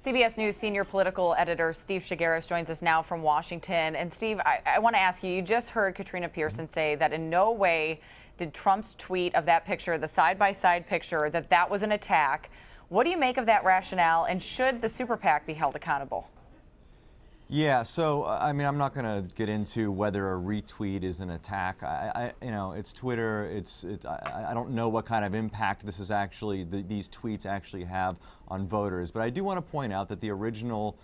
CBS News senior political editor Steve Chaggaris joins us now from Washington. And Steve, I want to ask you, you just heard Katrina Pearson say that in no way did Trump's tweet of that picture, the side-by-side picture, that was an attack. What do you make of that rationale, and should the Super PAC be held accountable? Yeah, so I mean, I'm not going to get into whether a retweet is an attack. It's Twitter. I don't know what kind of impact this is actually these tweets actually have on voters. But I do want to point out that the original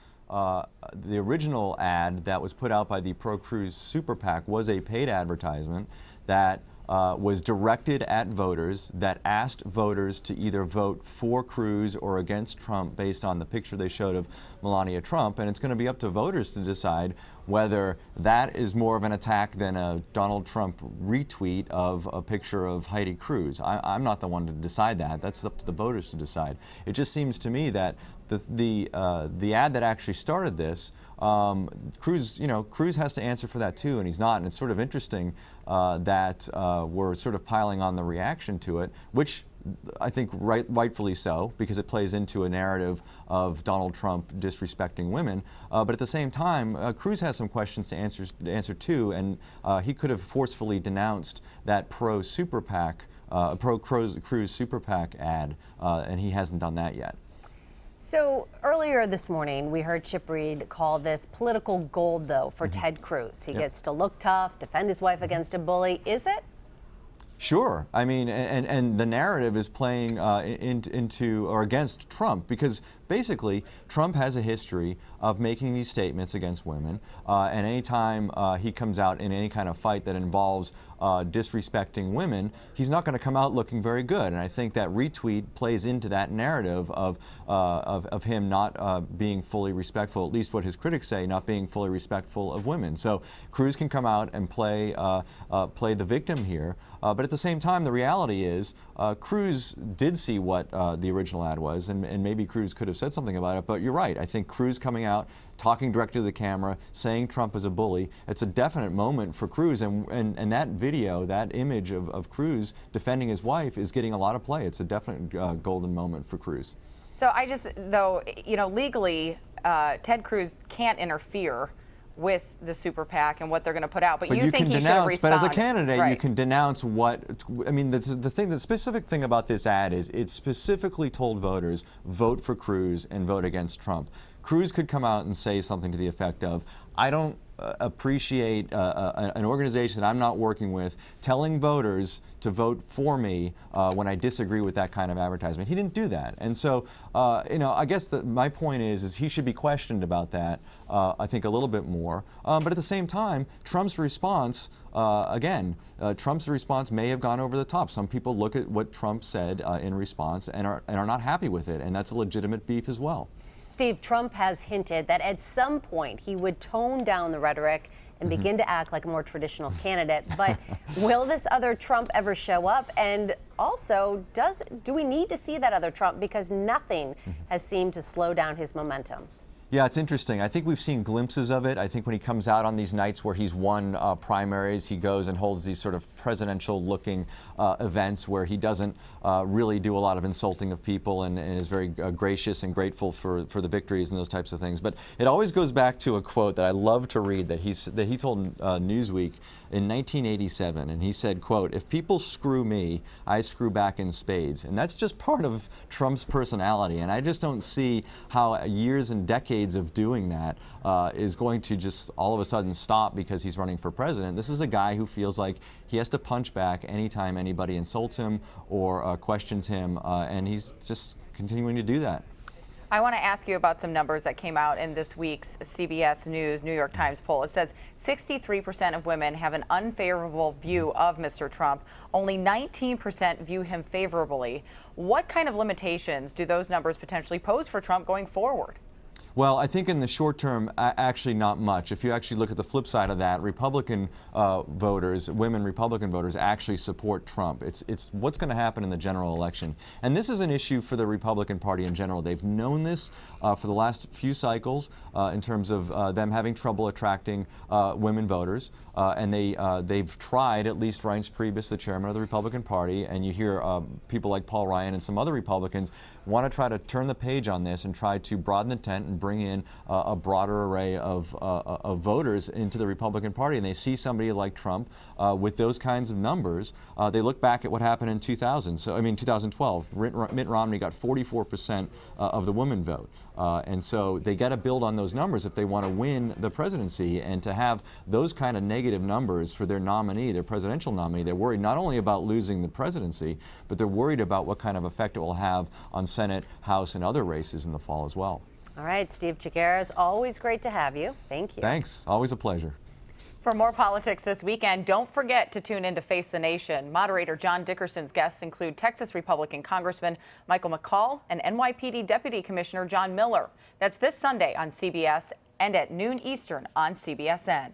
ad that was put out by the pro-Cruz Super PAC was a paid advertisement that was directed at voters, that asked voters to either vote for Cruz or against Trump based on the picture they showed of Melania Trump. And it's going to be up to voters to decide whether that is more of an attack than a Donald Trump retweet of a picture of Heidi Cruz. I'm not the one to decide that. That's up to the voters to decide. It just seems to me that the ad that actually started this, Cruz has to answer for that too, and he's not. And it's sort of interesting that we're sort of piling on the reaction to it, which I think rightfully so, because it plays into a narrative of Donald Trump disrespecting women. But at the same time, Cruz has some questions to answer too, and he could have forcefully denounced that pro-Cruz Super PAC ad, and he hasn't done that yet. So earlier this morning, we heard Chip Reid call this political gold, though, for Ted Cruz. He gets to look tough, defend his wife against a bully. Is it? Sure. I mean, and the narrative is playing into or against Trump, because basically Trump has a history of making these statements against women, and anytime he comes out in any kind of fight that involves disrespecting women, he's not going to come out looking very good. And I think that retweet plays into that narrative of him not being fully respectful, at least what his critics say, not being fully respectful of women. So Cruz can come out and play the victim here. But at the same time, the reality is Cruz did see what the original ad was, and maybe Cruz could have said something about it. But you're right. I think Cruz coming out, talking directly to the camera, saying Trump is a bully, it's a definite moment for Cruz. And that video, that image of Cruz defending his wife is getting a lot of play. It's a definite golden moment for Cruz. So legally, Ted Cruz can't interfere with the Super PAC and what they're going to put out, but you think he should have responded. But as a candidate, right, you can denounce what, I mean, the specific thing about this ad is it specifically told voters, vote for Cruz and vote against Trump. Cruz could come out and say something to the effect of, I don't appreciate an organization that I'm not working with telling voters to vote for me when I disagree with that kind of advertisement. He didn't do that. And so, I guess my point is he should be questioned about that, I think, a little bit more. But at the same time, Trump's response, Trump's response may have gone over the top. Some people look at what Trump said in response and are not happy with it, and that's a legitimate beef as well. Steve, Trump has hinted that at some point he would tone down the rhetoric and begin to act like a more traditional candidate. But will this other Trump ever show up? And also, do we need to see that other Trump? Because nothing has seemed to slow down his momentum. Yeah, it's interesting. I think we've seen glimpses of it. I think when he comes out on these nights where he's won primaries, he goes and holds these sort of presidential-looking events where he doesn't really do a lot of insulting of people and is very gracious and grateful for the victories and those types of things. But it always goes back to a quote that I love to read that he told Newsweek in 1987, and he said, quote, "If people screw me, I screw back in spades." And that's just part of Trump's personality, and I just don't see how years and decades of doing that is going to just all of a sudden stop because he's running for president. This is a guy who feels like he has to punch back anytime anybody insults him or questions him, and he's just continuing to do that. I want to ask you about some numbers that came out in this week's CBS News New York Times poll. It says 63% of women have an unfavorable view of Mr. Trump. Only 19% view him favorably. What kind of limitations do those numbers potentially pose for Trump going forward? Well, I think in the short term, actually not much. If you actually look at the flip side of that, Republican voters, women Republican voters, actually support Trump. It's what's going to happen in the general election. And this is an issue for the Republican Party in general. They've known this for the last few cycles in terms of them having trouble attracting women voters. And they've tried, at least Reince Priebus, the chairman of the Republican Party, and you hear people like Paul Ryan and some other Republicans want to try to turn the page on this and try to broaden the tent and bring in a broader array of voters into the Republican Party. And they see somebody like Trump with those kinds of numbers. They look back at what happened in 2012. Mitt Romney got 44% of the women vote. And so they got to build on those numbers if they want to win the presidency. And to have those kind of negative numbers for their nominee, their presidential nominee, they're worried not only about losing the presidency, but they're worried about what kind of effect it will have on Senate, House, and other races in the fall as well. All right, Steve Chaggaris, always great to have you. Thank you. Thanks. Always a pleasure. For more politics this weekend, don't forget to tune in to Face the Nation. Moderator John Dickerson's guests include Texas Republican Congressman Michael McCall and NYPD Deputy Commissioner John Miller. That's this Sunday on CBS and at noon Eastern on CBSN.